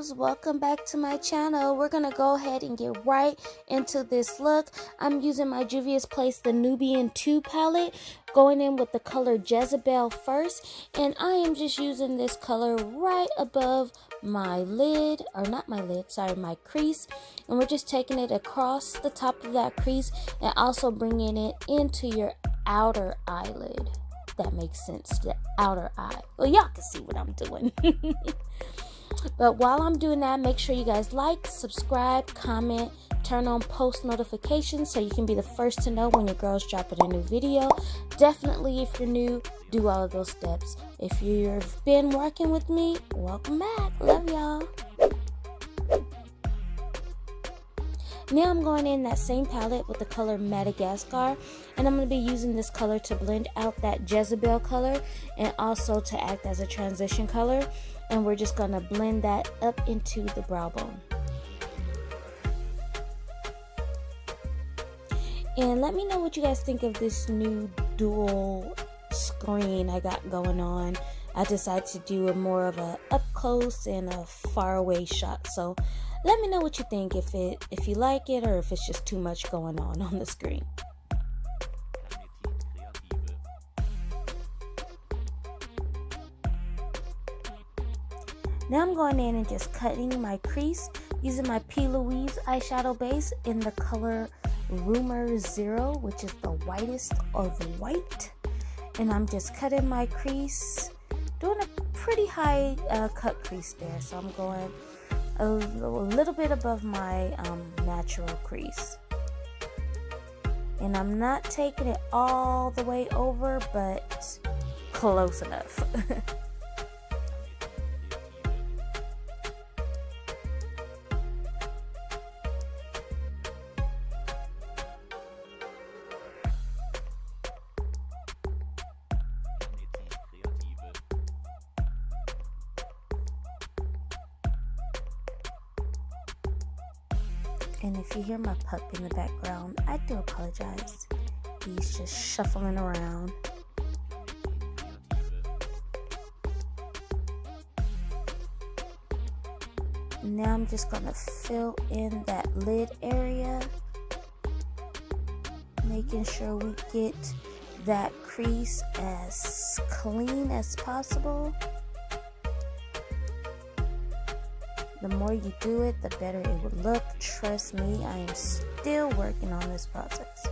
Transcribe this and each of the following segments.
loves, welcome back to my channel. We're gonna go ahead and get right into this look. I'm using my Juvia's Place the Nubian 2 palette, going in with the color Jezebel first, and I am just using this color right above my lid, or not my lid, sorry, my crease, and we're just taking it across the top of that crease and also bringing it into your outer eyelid. That makes sense, the outer eye. Well, y'all can see what I'm doing. But while I'm doing that, make sure you guys like, subscribe, comment, turn on post notifications so you can be the first to know when your girl's dropping a new video. Definitely, if you're new, do all of those steps. If you've been working with me, welcome back. Love y'all. Now I'm going in that same palette with the color Madagascar, and I'm going to be using this color to blend out that Jezebel color and also to act as a transition color, and we're just going to blend that up into the brow bone. And let me know what you guys think of this new dual screen I got going on. I decided to do more of a up close and a far away shot, so let me know what you think, if you like it or if it's just too much going on the screen. Now I'm going in and just cutting my crease using my P. Louise eyeshadow base in the color Rumor 0, which is the whitest of white. And I'm just cutting my crease, doing a pretty high cut crease there. So I'm going a little bit above my natural crease, and I'm not taking it all the way over, but close enough. And if you hear my pup in the background, I do apologize. He's just shuffling around. Now I'm just going to fill in that lid area, making sure we get that crease as clean as possible. The more you do it, the better it would look. Trust me, I am still working on this process.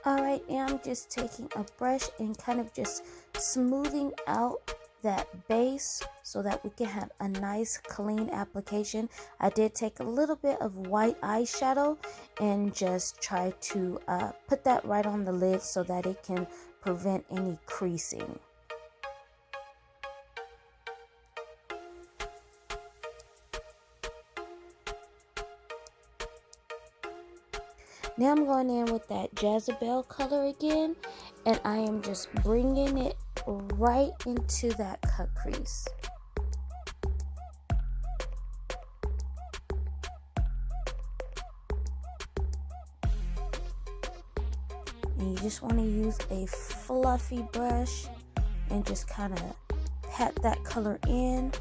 Alright, now I'm just taking a brush and kind of just smoothing out that base so that we can have a nice clean application. I did take a little bit of white eyeshadow and just try to put that right on the lid so that it can prevent any creasing. Now I'm going in with that Jezebel color again, and I am just bringing it right into that cut crease. And you just want to use a fluffy brush and just kind of pat that color in.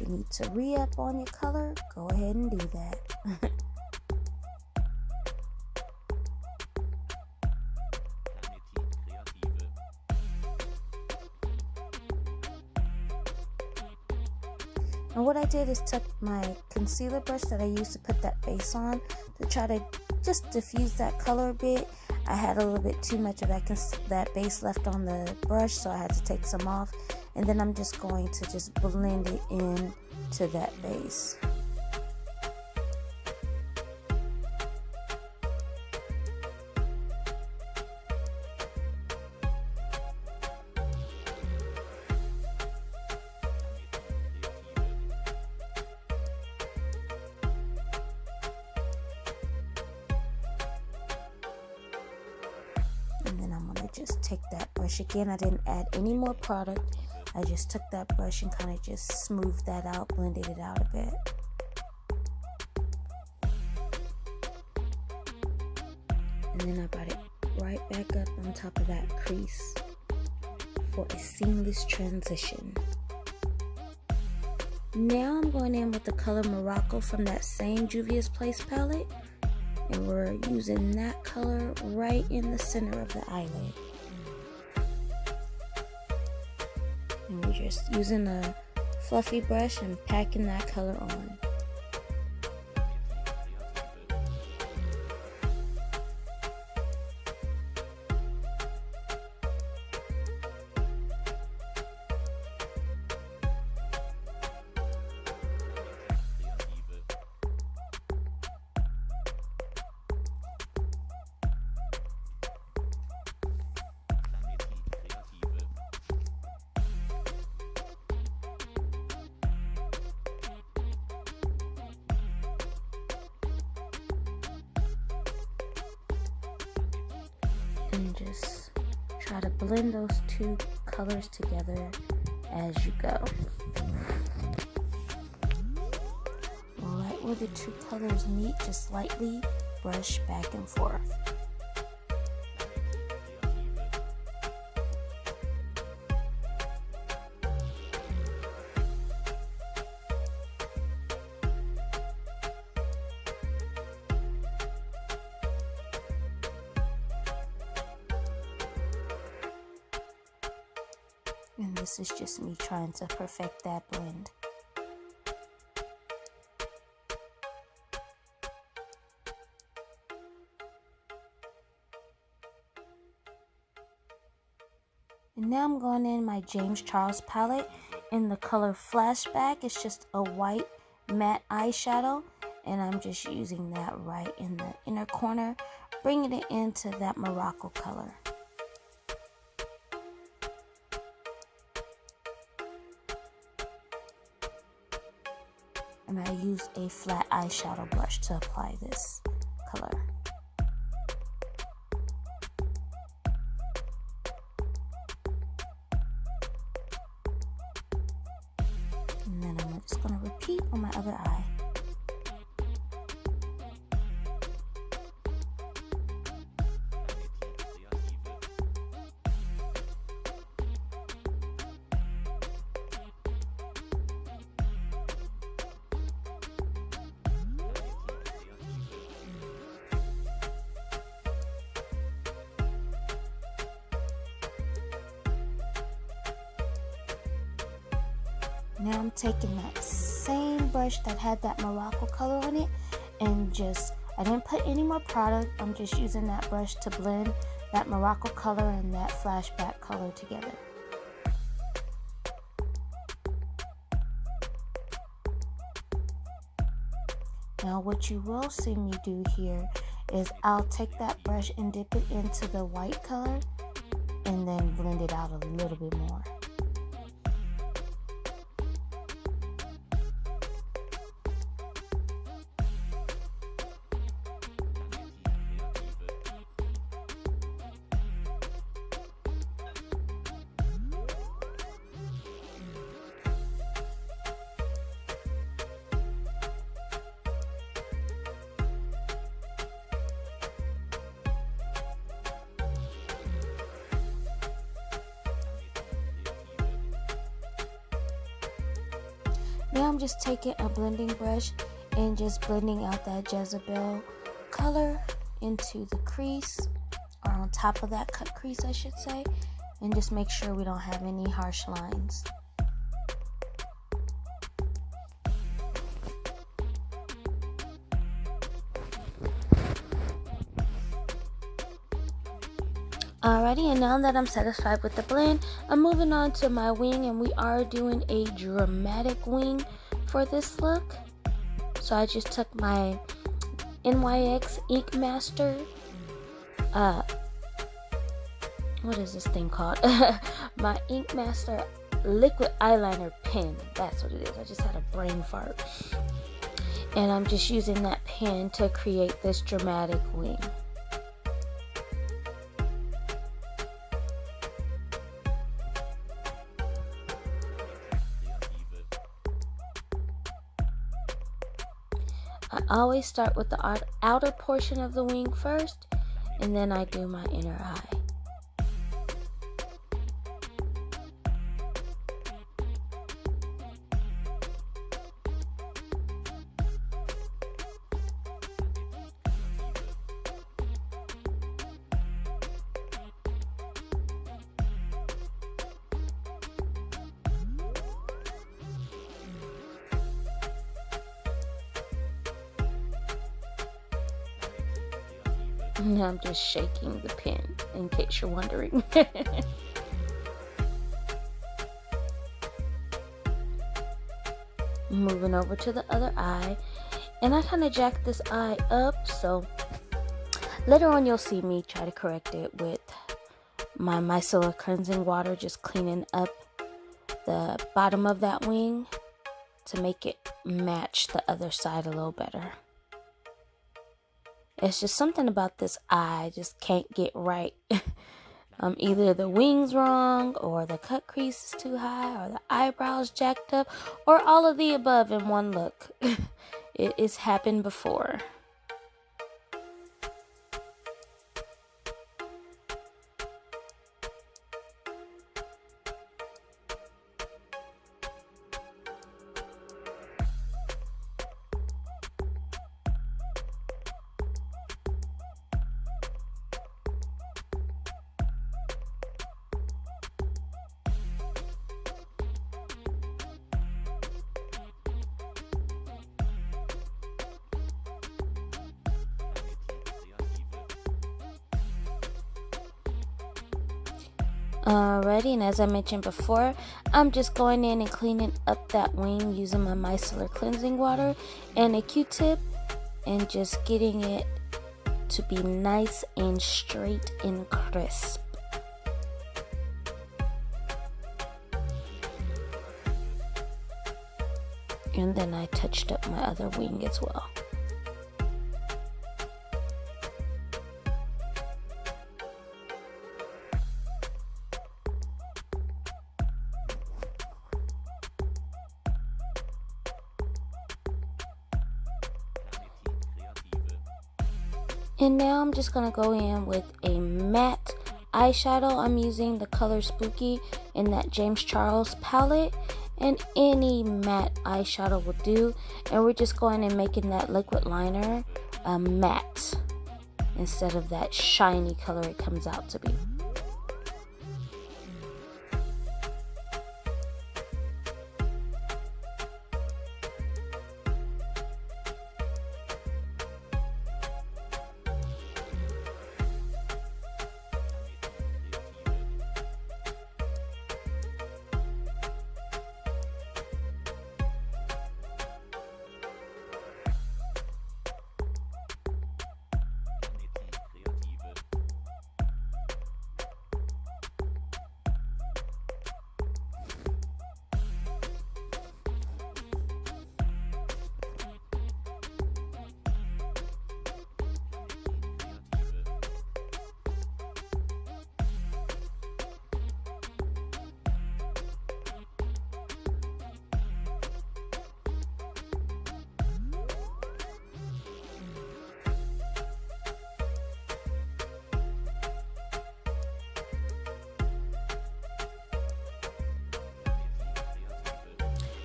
you need to re-up on your color, go ahead and do that. And what I did is took my concealer brush that I used to put that base on to try to just diffuse that color a bit. I had a little bit too much of that base left on the brush, so I had to take some off. And then I'm just going to just blend it in to that base. And then I'm going to just take that brush again. I didn't add any more product. I just took that brush and kind of just smoothed that out, blended it out a bit. And then I brought it right back up on top of that crease for a seamless transition. Now I'm going in with the color Morocco from that same Juvia's Place palette. And we're using that color right in the center of the eyelid. And we're just using a fluffy brush and packing that color on. And just try to blend those two colors together as you go. Right where the two colors meet, just lightly brush back and forth. And this is just me trying to perfect that blend. And now I'm going in my James Charles palette in the color Flashback. It's just a white matte eyeshadow, and I'm just using that right in the inner corner, bringing it into that Morocco color. And I use a flat eyeshadow brush to apply this color. And then I'm just going to repeat on my other eye. Now I'm taking that same brush that had that Morocco color on it and I didn't put any more product. I'm just using that brush to blend that Morocco color and that Flashback color together. Now what you will see me do here is I'll take that brush and dip it into the white color and then blend it out a little bit more. Now I'm just taking a blending brush and just blending out that Jezebel color into the crease, or on top of that cut crease I should say, and just make sure we don't have any harsh lines. Alrighty, and now that I'm satisfied with the blend, I'm moving on to my wing, and we are doing a dramatic wing for this look. So I just took my NYX Ink Master, what is this thing called? My Ink Master liquid eyeliner pen, that's what it is. I just had a brain fart. And I'm just using that pen to create this dramatic wing. I always start with the outer portion of the wing first, and then I do my inner eye. Now I'm just shaking the pen, in case you're wondering. Moving over to the other eye, and I kind of jacked this eye up, so later on you'll see me try to correct it with my micellar cleansing water, just cleaning up the bottom of that wing to make it match the other side a little better. It's just something about this eye I just can't get right. Either the wing's wrong, or the cut crease is too high, or the eyebrows jacked up, or all of the above in one look. It's happened before. Alrighty, and as I mentioned before, I'm just going in and cleaning up that wing using my micellar cleansing water and a Q-tip, and just getting it to be nice and straight and crisp. And then I touched up my other wing as well. And now I'm just going to go in with a matte eyeshadow. I'm using the color Spooky in that James Charles palette, and any matte eyeshadow will do. And we're just going and making that liquid liner matte instead of that shiny color it comes out to be.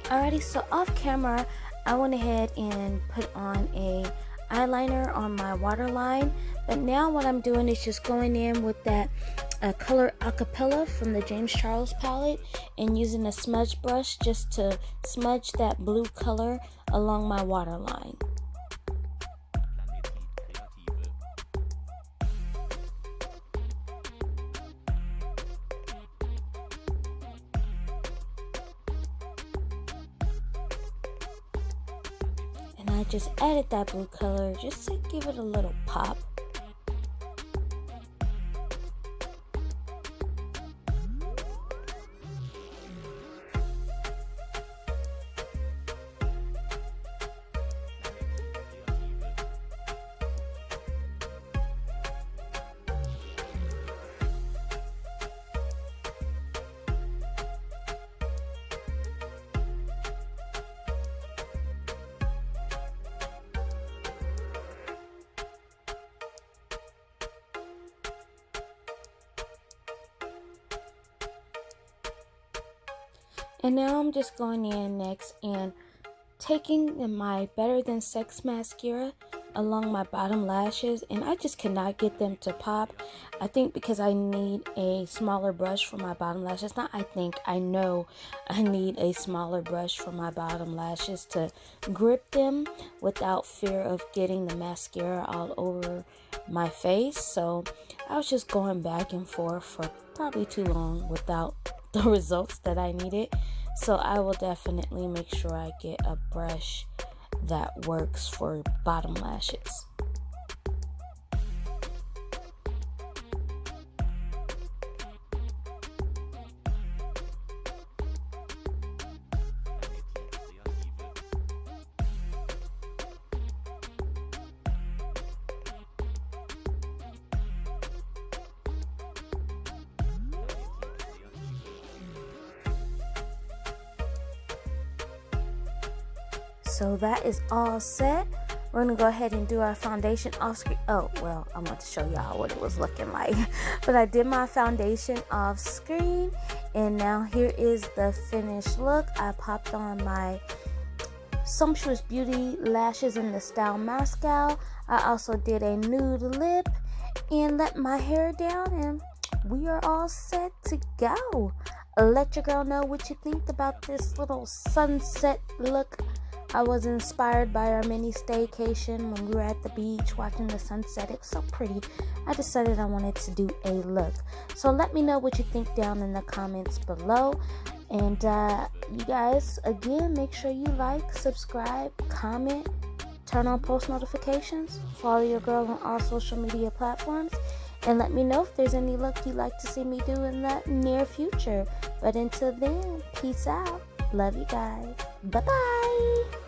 Alrighty, so off camera, I went ahead and put on a eyeliner on my waterline, but now what I'm doing is just going in with that color Acapella from the James Charles palette and using a smudge brush just to smudge that blue color along my waterline. And I just added that blue color just to give it a little pop. And now I'm just going in next and taking my Better Than Sex mascara along my bottom lashes, and I just cannot get them to pop. I think because I need a smaller brush for my bottom lashes. I know I need a smaller brush for my bottom lashes to grip them without fear of getting the mascara all over my face. So I was just going back and forth for probably too long without the results that I needed. So I will definitely make sure I get a brush that works for bottom lashes. So that is all set. We're gonna go ahead and do our foundation off screen. Oh, well, I want to show y'all what it was looking like. But I did my foundation off screen, and now here is the finished look. I popped on my Sumptuous Beauty lashes in the style Moscow. I also did a nude lip and let my hair down, and we are all set to go. Let your girl know what you think about this little sunset look. I was inspired by our mini staycation when we were at the beach watching the sunset. It was so pretty. I decided I wanted to do a look. So let me know what you think down in the comments below. And you guys, again, make sure you like, subscribe, comment, turn on post notifications, follow your girl on all social media platforms, and let me know if there's any look you'd like to see me do in the near future. But until then, peace out. Love you guys. Bye-bye.